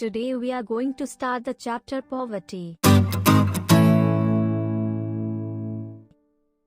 Today we are going to start the chapter Poverty.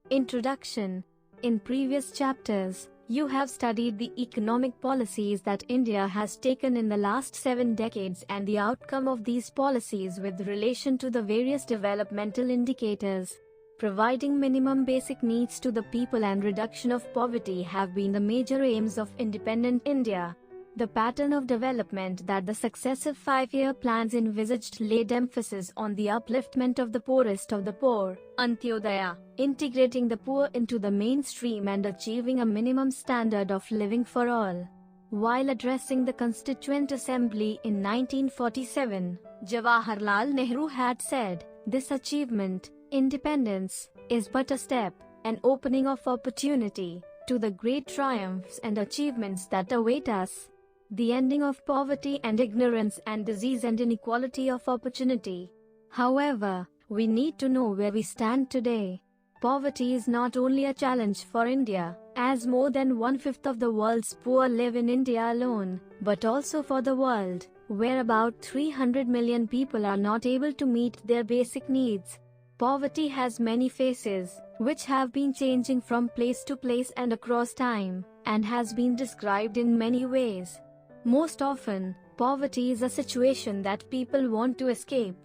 Introduction. In previous chapters, you have studied the economic policies that India has taken in the last 7 decades and the outcome of these policies with relation to the various developmental indicators. Providing minimum basic needs to the people and reduction of poverty have been the major aims of independent India. The pattern of development that the successive 5-year plans envisaged laid emphasis on the upliftment of the poorest of the poor, Antyodaya, integrating the poor into the mainstream and achieving a minimum standard of living for all. While addressing the Constituent Assembly in 1947, Jawaharlal Nehru had said, "This achievement, independence, is but a step, an opening of opportunity, to the great triumphs and achievements that await us. The ending of poverty and ignorance and disease and inequality of opportunity." However, we need to know where we stand today. Poverty is not only a challenge for India, as more than 1/5 of the world's poor live in India alone, but also for the world, where about 300 million people are not able to meet their basic needs. Poverty has many faces, which have been changing from place to place and across time, and has been described in many ways. Most often, poverty is a situation that people want to escape.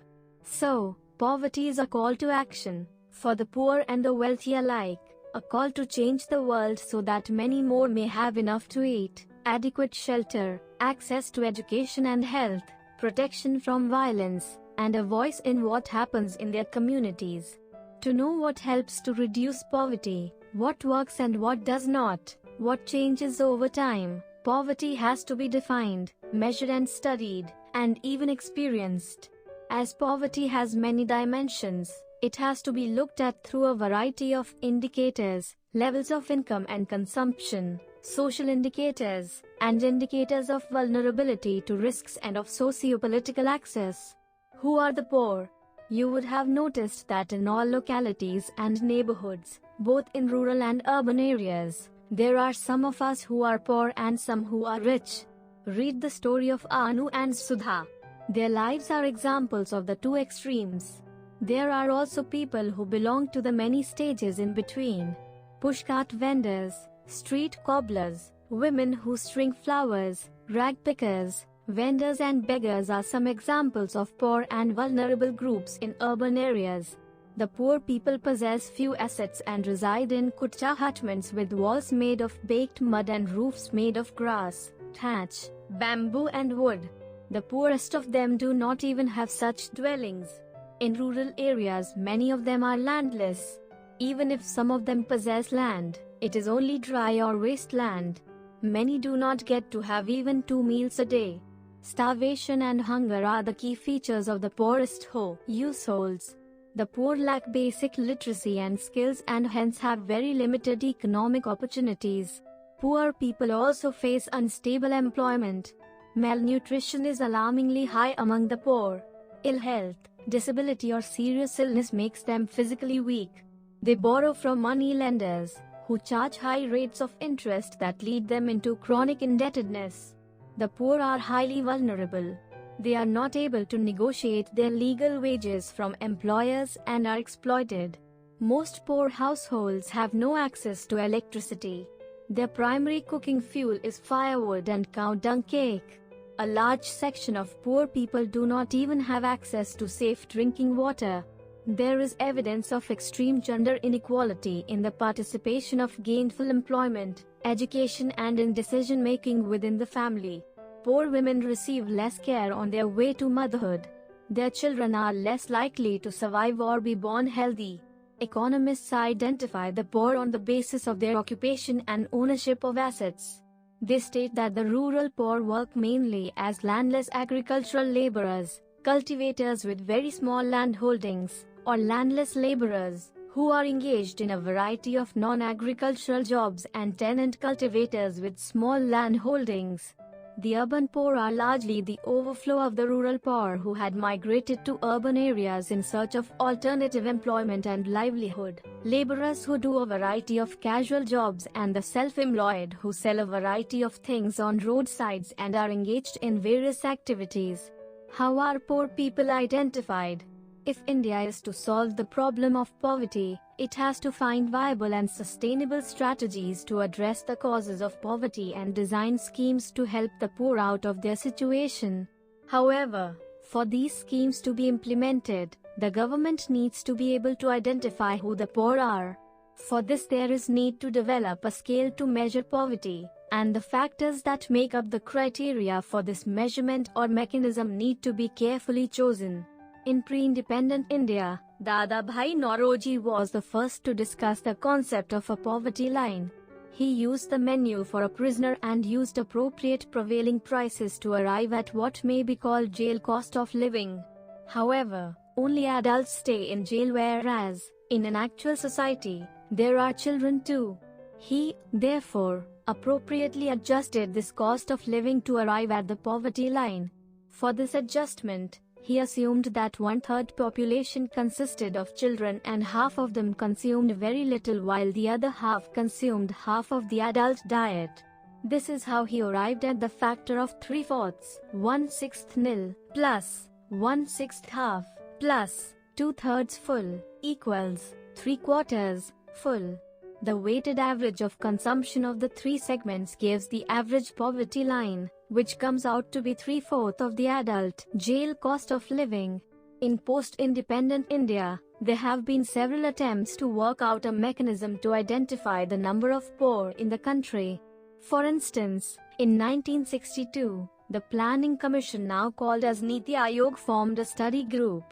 So, poverty is a call to action, for the poor and the wealthy alike, a call to change the world so that many more may have enough to eat, adequate shelter, access to education and health, protection from violence, and a voice in what happens in their communities. To know what helps to reduce poverty, what works and what does not, what changes over time, poverty has to be defined, measured and studied, and even experienced. As poverty has many dimensions, it has to be looked at through a variety of indicators, levels of income and consumption, social indicators, and indicators of vulnerability to risks and of socio-political access. Who are the poor? You would have noticed that in all localities and neighborhoods, both in rural and urban areas, there are some of us who are poor and some who are rich. Read the story of Anu and Sudha. Their lives are examples of the two extremes. There are also people who belong to the many stages in between. Pushcart vendors, street cobblers, women who string flowers, rag pickers, vendors and beggars are some examples of poor and vulnerable groups in urban areas. The poor people possess few assets and reside in kutcha hutments with walls made of baked mud and roofs made of grass, thatch, bamboo and wood. The poorest of them do not even have such dwellings. In rural areas, many of them are landless. Even if some of them possess land, it is only dry or wasteland. Many do not get to have even 2 meals a day. Starvation and hunger are the key features of the poorest households. The poor lack basic literacy and skills and hence have very limited economic opportunities. Poor people also face unstable employment. Malnutrition is alarmingly high among the poor. Ill health, disability or serious illness makes them physically weak. They borrow from money lenders, who charge high rates of interest that lead them into chronic indebtedness. The poor are highly vulnerable. They are not able to negotiate their legal wages from employers and are exploited. Most poor households have no access to electricity. Their primary cooking fuel is firewood and cow dung cake. A large section of poor people do not even have access to safe drinking water. There is evidence of extreme gender inequality in the participation of gainful employment, education and in decision-making within the family. Poor women receive less care on their way to motherhood. Their children are less likely to survive or be born healthy. Economists identify the poor on the basis of their occupation and ownership of assets. They state that the rural poor work mainly as landless agricultural laborers, cultivators with very small land holdings, or landless laborers, who are engaged in a variety of non-agricultural jobs and tenant cultivators with small land holdings. The urban poor are largely the overflow of the rural poor who had migrated to urban areas in search of alternative employment and livelihood, laborers who do a variety of casual jobs and the self-employed who sell a variety of things on roadsides and are engaged in various activities. How are poor people identified? If India is to solve the problem of poverty, it has to find viable and sustainable strategies to address the causes of poverty and design schemes to help the poor out of their situation. However, for these schemes to be implemented, the government needs to be able to identify who the poor are. For this, there is need to develop a scale to measure poverty, and the factors that make up the criteria for this measurement or mechanism need to be carefully chosen. In pre-independent India, Dadabhai Naoroji was the first to discuss the concept of a poverty line. He used the menu for a prisoner and used appropriate prevailing prices to arrive at what may be called jail cost of living. However, only adults stay in jail, whereas, in an actual society, there are children too. He, therefore, appropriately adjusted this cost of living to arrive at the poverty line. For this adjustment, he assumed that 1/3 population consisted of children and half of them consumed very little while the other half consumed half of the adult diet. This is how he arrived at the factor of 3/4, 1/6 nil, plus 1/6 half, plus 2/3 full, equals 3/4 full. The weighted average of consumption of the three segments gives the average poverty line, which comes out to be 3/4 of the adult jail cost of living. In post-independent India, there have been several attempts to work out a mechanism to identify the number of poor in the country. For instance, in 1962, the Planning Commission, now called as Niti Aayog, formed a study group.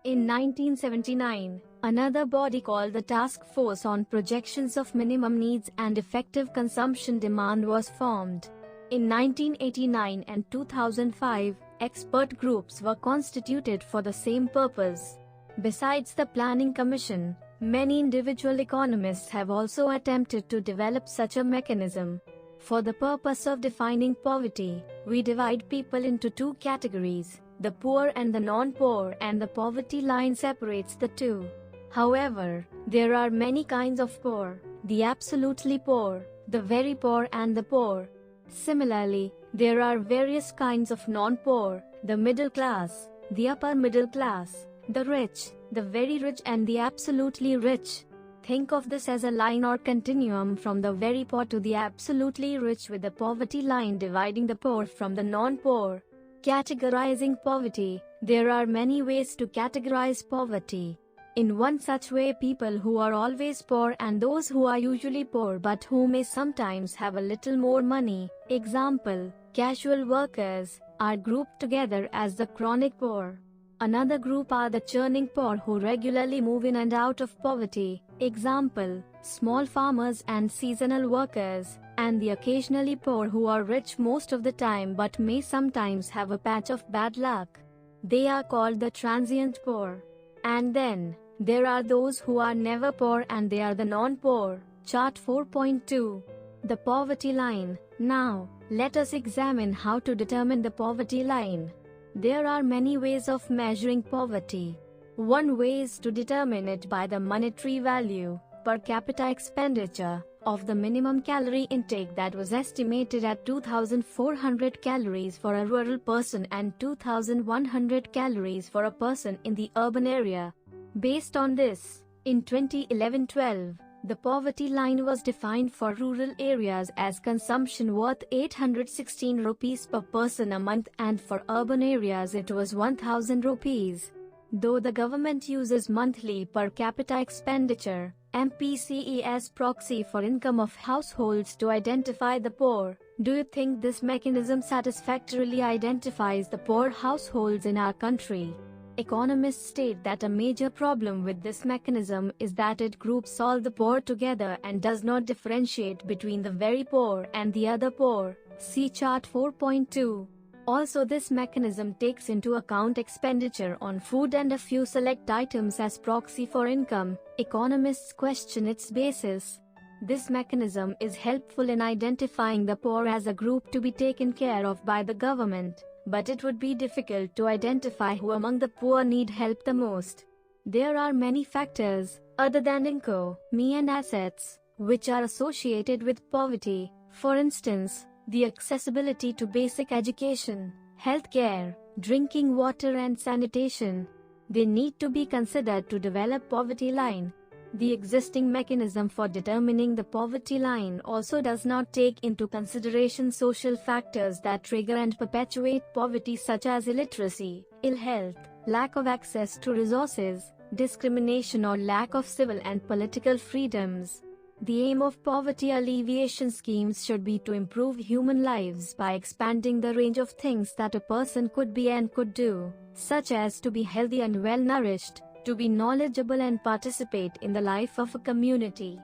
In 1979, another body called the Task Force on Projections of Minimum Needs and Effective Consumption Demand was formed. In 1989 and 2005, expert groups were constituted for the same purpose. Besides the Planning Commission, many individual economists have also attempted to develop such a mechanism. For the purpose of defining poverty, we divide people into two categories, the poor and the non-poor, and the poverty line separates the two. However, there are many kinds of poor: the absolutely poor, the very poor, and the poor. Similarly, there are various kinds of non-poor: the middle class, the upper middle class, the rich, the very rich, and the absolutely rich. Think of this as a line or continuum from the very poor to the absolutely rich, with the poverty line dividing the poor from the non-poor. Categorizing poverty. There are many ways to categorize poverty. In one such way, people who are always poor and those who are usually poor but who may sometimes have a little more money, example, casual workers, are grouped together as the chronic poor. Another group are the churning poor who regularly move in and out of poverty, example, small farmers and seasonal workers, and the occasionally poor who are rich most of the time but may sometimes have a patch of bad luck. They are called the transient poor. And then, there are those who are never poor, and they are the non-poor. Chart 4.2. The poverty line. Now, let us examine how to determine the poverty line. There are many ways of measuring poverty. One way is to determine it by the monetary value, per capita expenditure, of the minimum calorie intake that was estimated at 2,400 calories for a rural person and 2,100 calories for a person in the urban area. Based on this, in 2011-12, the poverty line was defined for rural areas as consumption worth 816 rupees per person a month, and for urban areas it was 1,000 rupees. Though the government uses monthly per capita expenditure, MPCE, as proxy for income of households to identify the poor, do you think this mechanism satisfactorily identifies the poor households in our country? Economists state that a major problem with this mechanism is that it groups all the poor together and does not differentiate between the very poor and the other poor. See chart 4.2. Also, this mechanism takes into account expenditure on food and a few select items as proxy for income. Economists question its basis. This mechanism is helpful in identifying the poor as a group to be taken care of by the government, but it would be difficult to identify who among the poor need help the most. There are many factors, other than income, and assets, which are associated with poverty. For instance, the accessibility to basic education, health care, drinking water and sanitation. They need to be considered to develop poverty line. The existing mechanism for determining the poverty line also does not take into consideration social factors that trigger and perpetuate poverty such as illiteracy, ill health, lack of access to resources, discrimination or lack of civil and political freedoms. The aim of poverty alleviation schemes should be to improve human lives by expanding the range of things that a person could be and could do, such as to be healthy and well-nourished, to be knowledgeable and participate in the life of a community.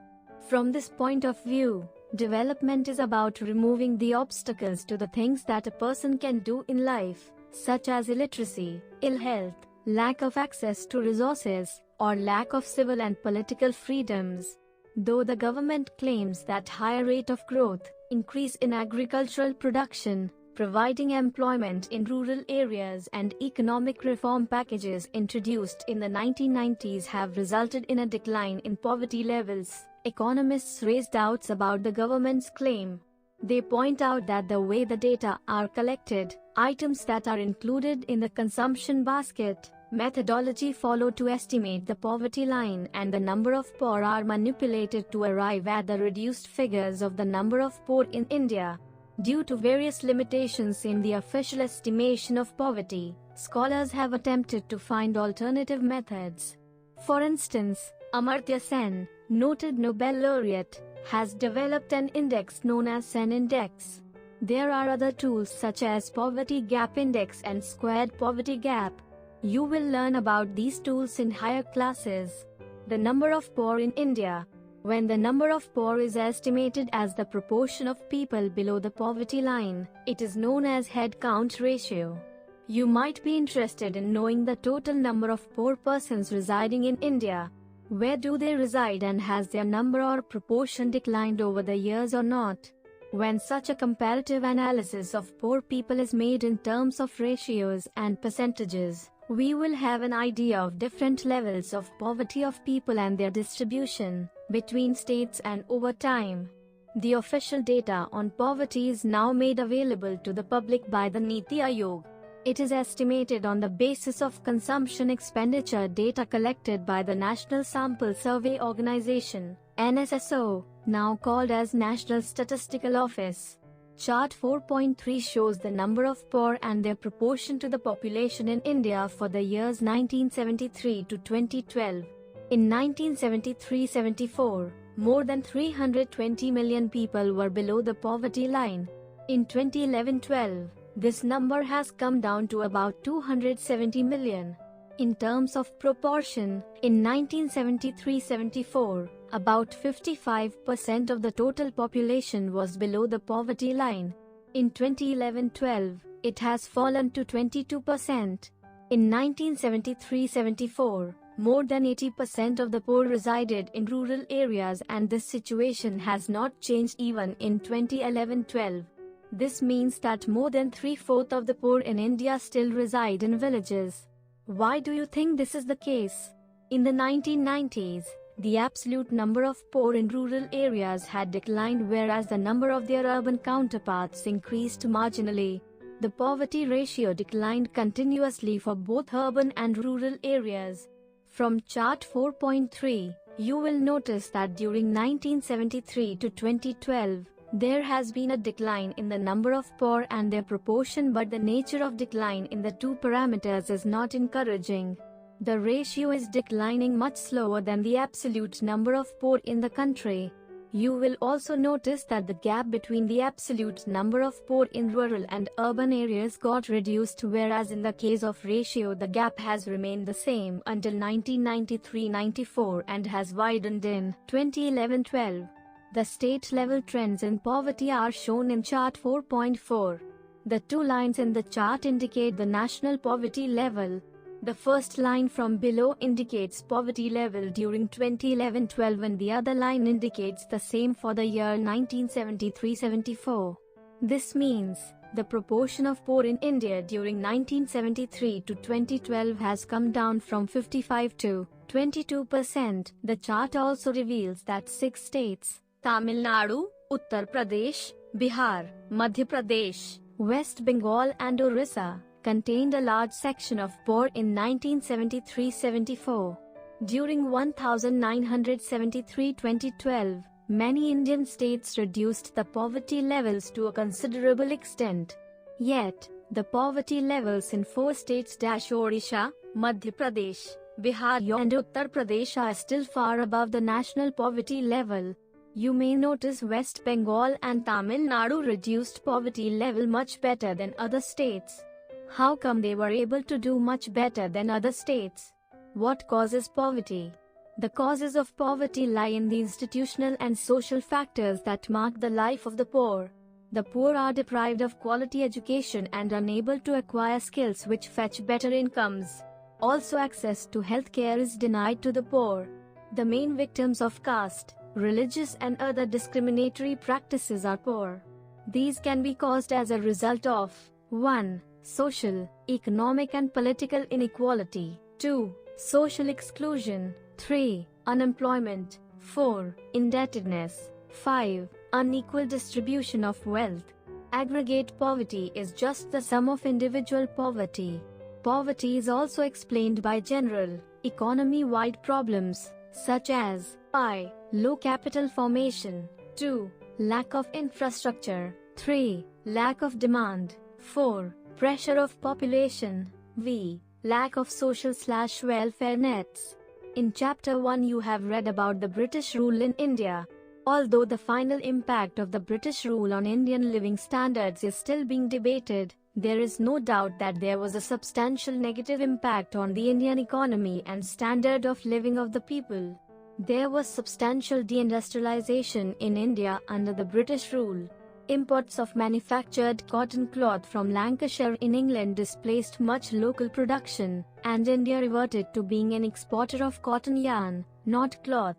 From this point of view, development is about removing the obstacles to the things that a person can do in life, such as illiteracy, ill health, lack of access to resources, or lack of civil and political freedoms. Though the government claims that higher rate of growth, increase in agricultural production, providing employment in rural areas and economic reform packages introduced in the 1990s have resulted in a decline in poverty levels, economists raise doubts about the government's claim. They point out that the way the data are collected, items that are included in the consumption basket, methodology followed to estimate the poverty line and the number of poor are manipulated to arrive at the reduced figures of the number of poor in India. Due to various limitations in the official estimation of poverty, scholars have attempted to find alternative methods. For instance, Amartya Sen, noted Nobel laureate, has developed an index known as Sen Index. There are other tools such as Poverty Gap Index and Squared Poverty Gap. You will learn about these tools in higher classes. The number of poor in India. When the number of poor is estimated as the proportion of people below the poverty line, it is known as head count ratio. You might be interested in knowing the total number of poor persons residing in India. Where do they reside and has their number or proportion declined over the years or not? When such a comparative analysis of poor people is made in terms of ratios and percentages, we will have an idea of different levels of poverty of people and their distribution between states and over time. The official data on poverty is now made available to the public by the Niti Aayog. It is estimated on the basis of consumption expenditure data collected by the National Sample Survey Organization, NSSO, now called as National Statistical Office. Chart 4.3 shows the number of poor and their proportion to the population in India for the years 1973 to 2012. In 1973-74, more than 320 million people were below the poverty line. In 2011-12, this number has come down to about 270 million. In terms of proportion, in 1973-74, about 55% of the total population was below the poverty line. In 2011-12, it has fallen to 22%. In 1973-74, more than 80% of the poor resided in rural areas and this situation has not changed even in 2011-12. This means that more than 3/4 of the poor in India still reside in villages. Why do you think this is the case? In the 1990s, the absolute number of poor in rural areas had declined whereas the number of their urban counterparts increased marginally. The poverty ratio declined continuously for both urban and rural areas. From chart 4.3, you will notice that during 1973 to 2012, there has been a decline in the number of poor and their proportion, but the nature of decline in the two parameters is not encouraging. The ratio is declining much slower than the absolute number of poor in the country. You will also notice that the gap between the absolute number of poor in rural and urban areas got reduced, whereas in the case of ratio the gap has remained the same until 1993-94 and has widened in 2011-12. The state-level trends in poverty are shown in chart 4.4. The two lines in the chart indicate the national poverty level. The first line from below indicates poverty level during 2011-12 and the other line indicates the same for the year 1973-74. This means, the proportion of poor in India during 1973 to 2012 has come down from 55 to 22%. The chart also reveals that 6 states, Tamil Nadu, Uttar Pradesh, Bihar, Madhya Pradesh, West Bengal and Orissa, contained a large section of poor in 1973-74. During 1973-2012, many Indian states reduced the poverty levels to a considerable extent. Yet, the poverty levels in 4 states Odisha, Madhya Pradesh, Bihar and Uttar Pradesh are still far above the national poverty level. You may notice West Bengal and Tamil Nadu reduced poverty level much better than other states. How come they were able to do much better than other states? What causes poverty? The causes of poverty lie in the institutional and social factors that mark the life of the poor. The poor are deprived of quality education and unable to acquire skills which fetch better incomes. Also, access to healthcare is denied to the poor. The main victims of caste, religious and other discriminatory practices are poor. These can be caused as a result of 1. Social, economic and political inequality, 2. Social exclusion, 3. Unemployment, 4. Indebtedness, 5. Unequal distribution of wealth. Aggregate poverty is just the sum of individual poverty. Poverty is also explained by general, economy-wide problems, such as I. Low capital formation, 2. Lack of infrastructure, 3. Lack of demand, 4. Pressure of population, v. Lack of social/welfare nets. In Chapter 1 you have read about the British rule in India. Although the final impact of the British rule on Indian living standards is still being debated, there is no doubt that there was a substantial negative impact on the Indian economy and standard of living of the people. There was substantial deindustrialization in India under the British rule. Imports of manufactured cotton cloth from Lancashire in England displaced much local production, and India reverted to being an exporter of cotton yarn, not cloth.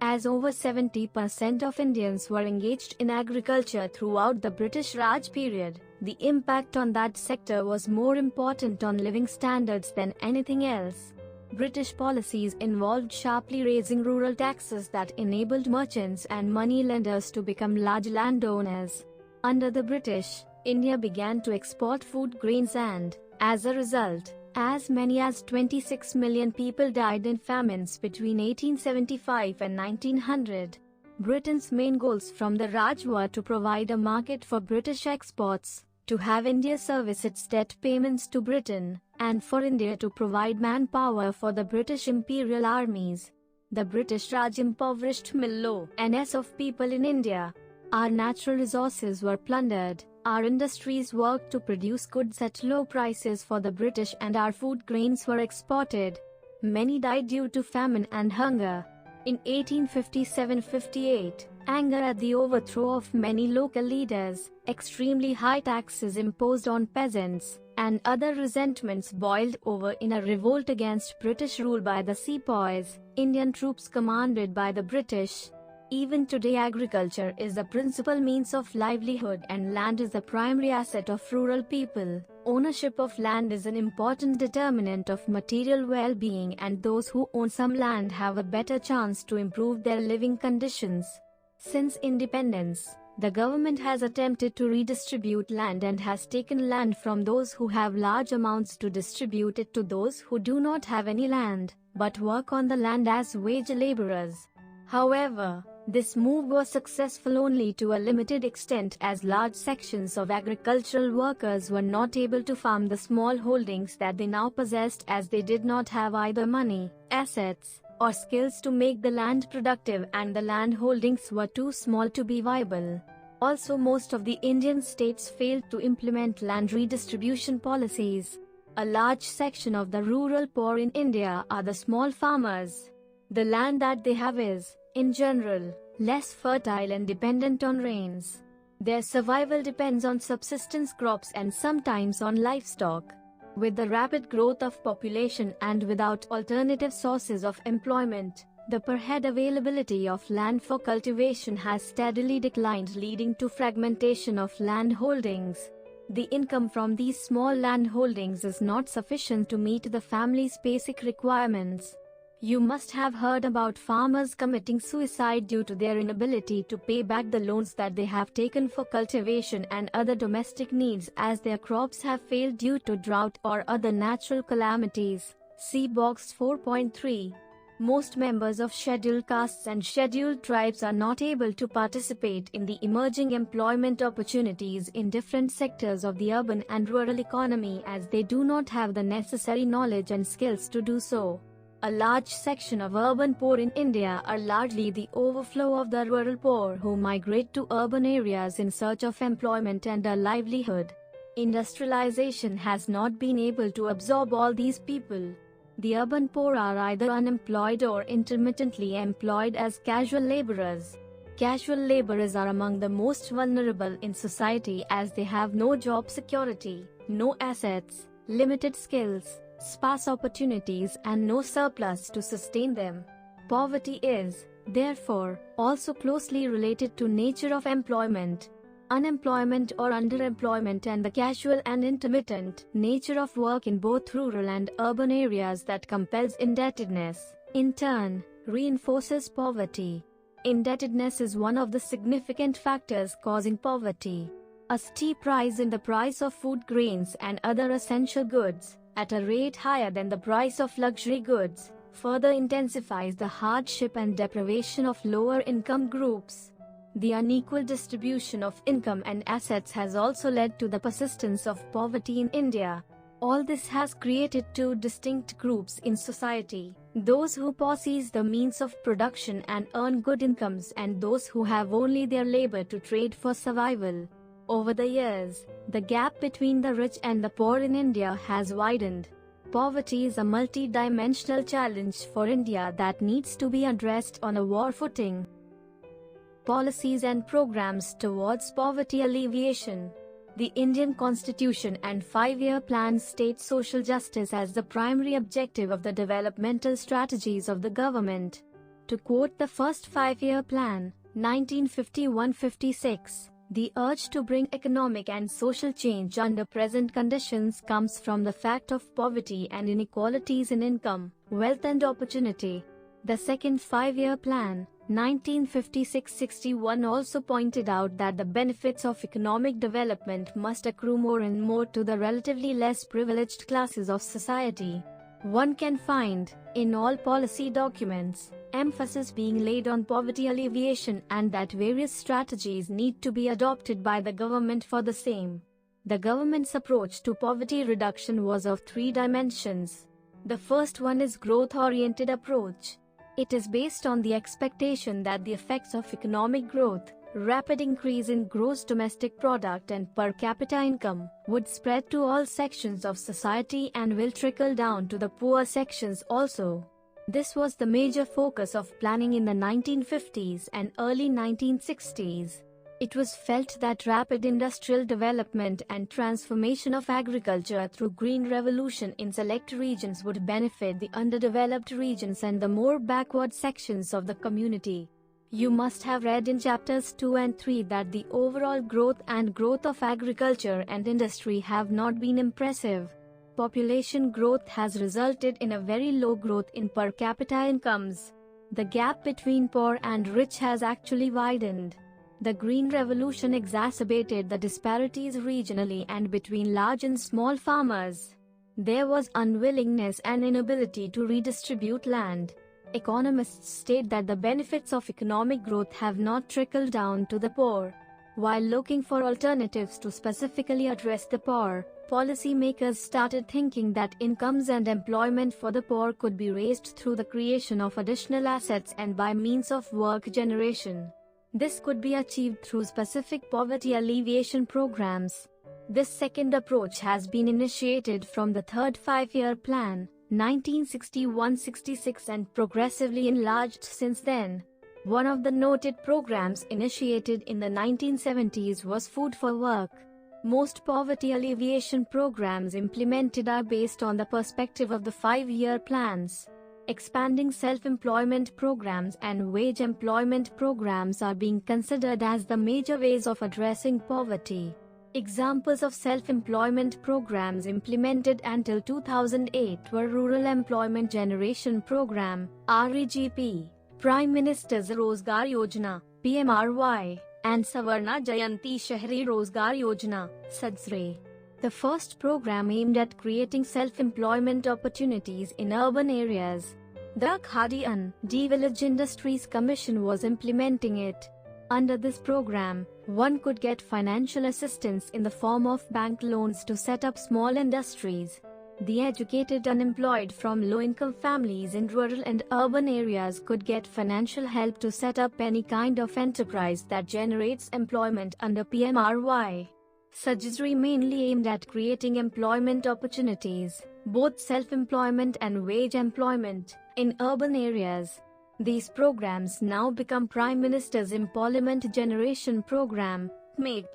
As over 70% of Indians were engaged in agriculture throughout the British Raj period, the impact on that sector was more important on living standards than anything else. British policies involved sharply raising rural taxes that enabled merchants and money lenders to become large landowners. Under the British, India began to export food grains and, as a result, as many as 26 million people died in famines between 1875 and 1900. Britain's main goals from the Raj were to provide a market for British exports, to have India service its debt payments to Britain, and for India to provide manpower for the British imperial armies. The British Raj impoverished millions of people in India. Our natural resources were plundered, our industries worked to produce goods at low prices for the British, and our food grains were exported. Many died due to famine and hunger. In 1857-58, anger at the overthrow of many local leaders, extremely high taxes imposed on peasants, and other resentments boiled over in a revolt against British rule by the sepoys, Indian troops commanded by the British. Even today, agriculture is the principal means of livelihood and land is the primary asset of rural people. Ownership of land is an important determinant of material well-being, and those who own some land have a better chance to improve their living conditions. Since independence, the government has attempted to redistribute land and has taken land from those who have large amounts to distribute it to those who do not have any land, but work on the land as wage laborers. However, this move was successful only to a limited extent, as large sections of agricultural workers were not able to farm the small holdings that they now possessed, as they did not have either money, assets, or skills to make the land productive, and the land holdings were too small to be viable. Also, most of the Indian states failed to implement land redistribution policies. A large section of the rural poor in India are the small farmers. The land that they have is, in general, less fertile and dependent on rains. Their survival depends on subsistence crops and sometimes on livestock. With the rapid growth of population and without alternative sources of employment, the per head availability of land for cultivation has steadily declined, leading to fragmentation of land holdings. The income from these small land holdings is not sufficient to meet the family's basic requirements. You must have heard about farmers committing suicide due to their inability to pay back the loans that they have taken for cultivation and other domestic needs as their crops have failed due to drought or other natural calamities. See Box 4.3. Most members of scheduled castes and scheduled tribes are not able to participate in the emerging employment opportunities in different sectors of the urban and rural economy as they do not have the necessary knowledge and skills to do so. A large section of urban poor in India are largely the overflow of the rural poor who migrate to urban areas in search of employment and a livelihood. Industrialization has not been able to absorb all these people. The urban poor are either unemployed or intermittently employed as casual laborers. Casual laborers are among the most vulnerable in society as they have no job security, no assets, limited skills, sparse opportunities and no surplus to sustain them. Poverty is, therefore, also closely related to nature of employment. Unemployment or underemployment and the casual and intermittent nature of work in both rural and urban areas that compels indebtedness, in turn, reinforces poverty. Indebtedness is one of the significant factors causing poverty. A steep rise in the price of food grains and other essential goods, at a rate higher than the price of luxury goods, further intensifies the hardship and deprivation of lower income groups. The unequal distribution of income and assets has also led to the persistence of poverty in India. All this has created two distinct groups in society: those who possess the means of production and earn good incomes and those who have only their labor to trade for survival. Over the years, the gap between the rich and the poor in India has widened. Poverty is a multi-dimensional challenge for India that needs to be addressed on a war footing. Policies and programs towards poverty alleviation. The Indian Constitution and 5-year plan state social justice as the primary objective of the developmental strategies of the government. To quote the first 5-year plan, 1951-56, the urge to bring economic and social change under present conditions comes from the fact of poverty and inequalities in income, wealth and opportunity. The second 5-year plan, 1956-61, also pointed out that the benefits of economic development must accrue more and more to the relatively less privileged classes of society. One can find, in all policy documents, emphasis being laid on poverty alleviation and that various strategies need to be adopted by the government for the same. The government's approach to poverty reduction was of 3 dimensions. The first one is growth-oriented approach. It is based on the expectation that the effects of economic growth, rapid increase in gross domestic product and per capita income, would spread to all sections of society and will trickle down to the poor sections also. This was the major focus of planning in the 1950s and early 1960s. It was felt that rapid industrial development and transformation of agriculture through green revolution in select regions would benefit the underdeveloped regions and the more backward sections of the community. You must have read in chapters 2 and 3 that the overall growth of agriculture and industry have not been impressive. Population growth has resulted in a very low growth in per capita incomes. The gap between poor and rich has actually widened. The Green Revolution exacerbated the disparities regionally and between large and small farmers. There was unwillingness and inability to redistribute land. Economists state that the benefits of economic growth have not trickled down to the poor. While looking for alternatives to specifically address the poor, policymakers started thinking that incomes and employment for the poor could be raised through the creation of additional assets and by means of work generation. This could be achieved through specific poverty alleviation programs. This second approach has been initiated from the third 5-year plan, 1961-66, and progressively enlarged since then. One of the noted programs initiated in the 1970s was Food for Work. Most poverty alleviation programs implemented are based on the perspective of the 5-year plans. Expanding self-employment programs and wage employment programs are being considered as the major ways of addressing poverty. Examples of self-employment programs implemented until 2008 were Rural Employment Generation Program (REGP), Prime Minister's Rozgar Yojana (PMRY), and Savarna Jayanti Shahri Rozgar Yojana (SAJRE). The first program aimed at creating self-employment opportunities in urban areas. The Khadi and Village Industries Commission was implementing it. Under this program, one could get financial assistance in the form of bank loans to set up small industries. The educated unemployed from low-income families in rural and urban areas could get financial help to set up any kind of enterprise that generates employment under PMRY. SAJRE mainly aimed at creating employment opportunities, both self-employment and wage employment, in urban areas. These programs now become Prime Minister's Employment Generation Program (MEP).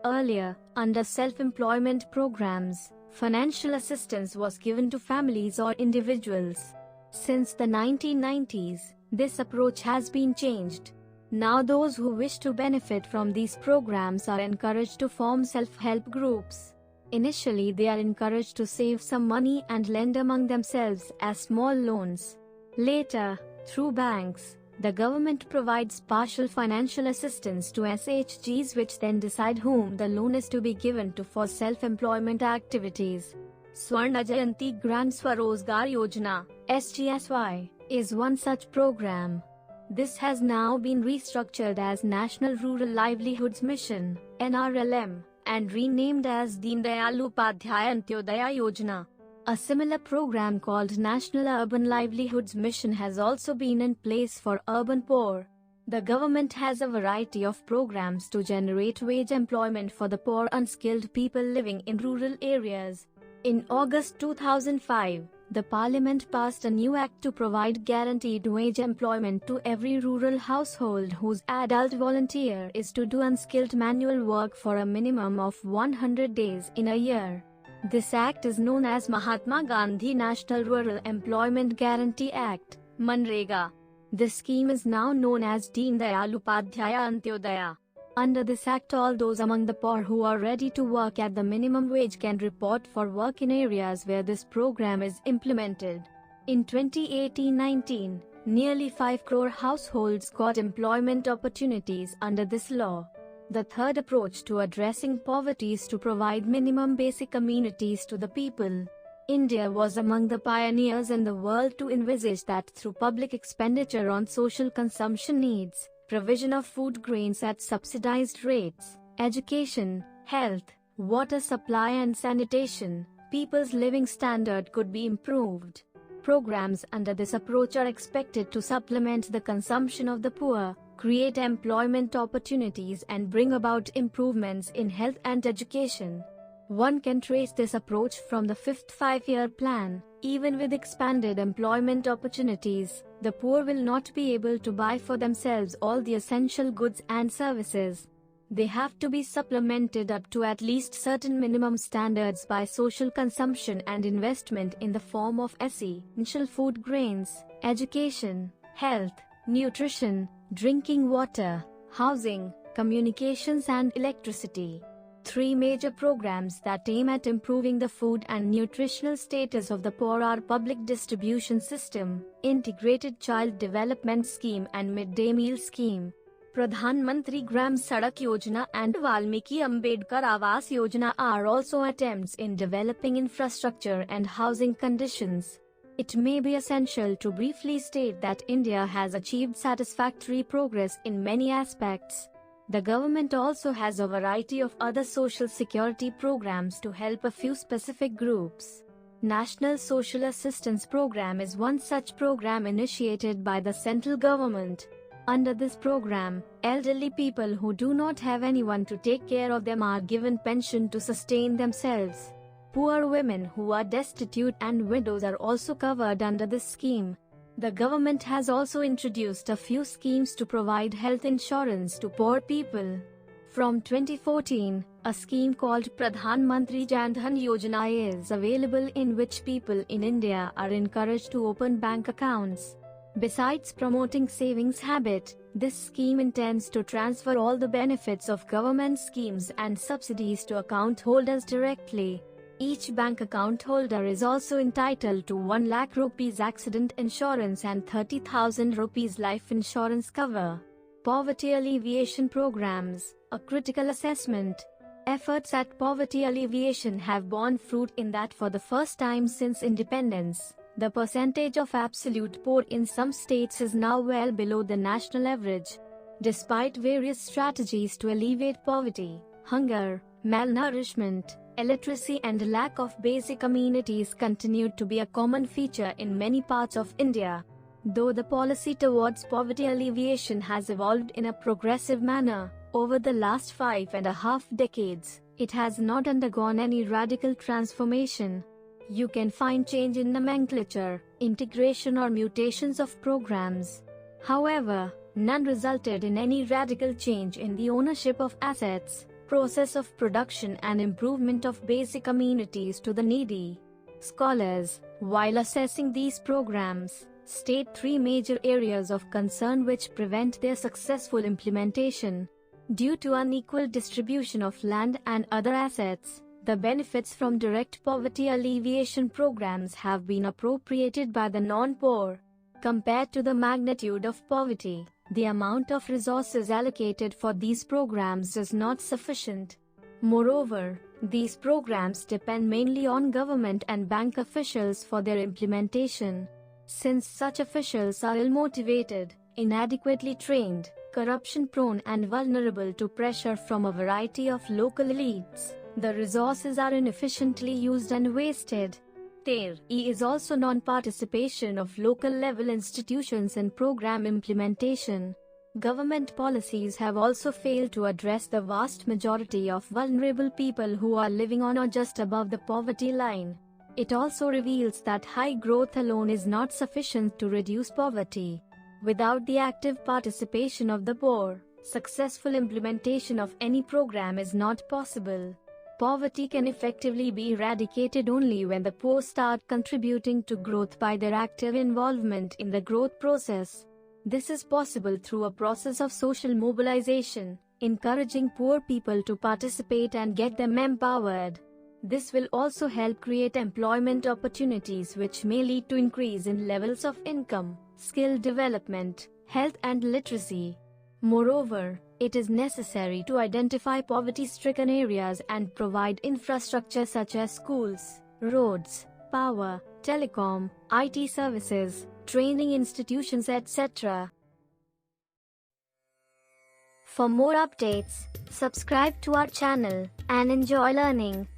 Earlier, under self-employment programs, financial assistance was given to families or individuals. Since the 1990s, this approach has been changed. Now those who wish to benefit from these programs are encouraged to form self-help groups. Initially, they are encouraged to save some money and lend among themselves as small loans. Later, through banks, the government provides partial financial assistance to SHGs, which then decide whom the loan is to be given to for self-employment activities. Swarna Jayanti Gran Swarozgar Yojana (SGSY) is one such program. This has now been restructured as National Rural Livelihoods Mission (NRLM) and renamed as Deen Dayal Upadhyay Antyodaya Yojana. A similar program called National Urban Livelihoods Mission has also been in place for urban poor. The government has a variety of programs to generate wage employment for the poor unskilled people living in rural areas. In August 2005, the Parliament passed a new act to provide guaranteed wage employment to every rural household whose adult volunteer is to do unskilled manual work for a minimum of 100 days in a year. This act is known as Mahatma Gandhi National Rural Employment Guarantee Act (MNREGA). This scheme is now known as Deen Dayal Upadhyaya Antyodaya. Under this act, all those among the poor who are ready to work at the minimum wage can report for work in areas where this program is implemented. In 2018-19, nearly 5 crore households got employment opportunities under this law. The third approach to addressing poverty is to provide minimum basic amenities to the people. India was among the pioneers in the world to envisage that through public expenditure on social consumption needs, provision of food grains at subsidized rates, education, health, water supply and sanitation, people's living standard could be improved. Programs under this approach are expected to supplement the consumption of the poor, create employment opportunities and bring about improvements in health and education. One can trace this approach from the fifth five-year plan. Even with expanded employment opportunities, the poor will not be able to buy for themselves all the essential goods and services. They have to be supplemented up to at least certain minimum standards by social consumption and investment in the form of essential food grains, education, health, nutrition, drinking water, housing, communications and electricity. 3 major programs that aim at improving the food and nutritional status of the poor are Public Distribution System, Integrated Child Development Scheme and Midday Meal Scheme. Pradhan Mantri Gram Sadak Yojana and Valmiki Ambedkar Awas Yojana are also attempts in developing infrastructure and housing conditions. It may be essential to briefly state that India has achieved satisfactory progress in many aspects. The government also has a variety of other social security programs to help a few specific groups. National Social Assistance Program is one such program initiated by the central government. Under this program, elderly people who do not have anyone to take care of them are given pension to sustain themselves. Poor women who are destitute and widows are also covered under this scheme. The government has also introduced a few schemes to provide health insurance to poor people. From 2014, a scheme called Pradhan Mantri Jan Dhan Yojana is available in which people in India are encouraged to open bank accounts. Besides promoting savings habit, This scheme intends to transfer all the benefits of government schemes and subsidies to account holders directly. Each bank account holder is also entitled to 1 lakh rupees accident insurance and 30,000 rupees life insurance cover. Poverty alleviation programs, a critical assessment. Efforts at poverty alleviation have borne fruit in that for the first time since independence, the percentage of absolute poor in some states is now well below the national average. Despite various strategies to alleviate poverty, hunger, malnourishment, illiteracy and lack of basic amenities continued to be a common feature in many parts of India. Though the policy towards poverty alleviation has evolved in a progressive manner over the last 5.5 decades, it has not undergone any radical transformation. You can find change in nomenclature, integration or mutations of programs. However, none resulted in any radical change in the ownership of assets, process of production and improvement of basic amenities to the needy. Scholars, while assessing these programs, state 3 major areas of concern which prevent their successful implementation. Due to unequal distribution of land and other assets, the benefits from direct poverty alleviation programs have been appropriated by the non-poor. Compared to the magnitude of poverty, the amount of resources allocated for these programs is not sufficient. Moreover, these programs depend mainly on government and bank officials for their implementation. Since such officials are ill-motivated, inadequately trained, corruption-prone and vulnerable to pressure from a variety of local elites, the resources are inefficiently used and wasted. There is also non-participation of local-level institutions in program implementation. Government policies have also failed to address the vast majority of vulnerable people who are living on or just above the poverty line. It also reveals that high growth alone is not sufficient to reduce poverty. Without the active participation of the poor, successful implementation of any program is not possible. Poverty can effectively be eradicated only when the poor start contributing to growth by their active involvement in the growth process. This is possible through a process of social mobilization, encouraging poor people to participate and get them empowered. This will also help create employment opportunities which may lead to increase in levels of income, skill development, health and literacy. Moreover, it is necessary to identify poverty-stricken areas and provide infrastructure such as schools, roads, power, telecom, IT services, training institutions, etc. For more updates, subscribe to our channel and enjoy learning.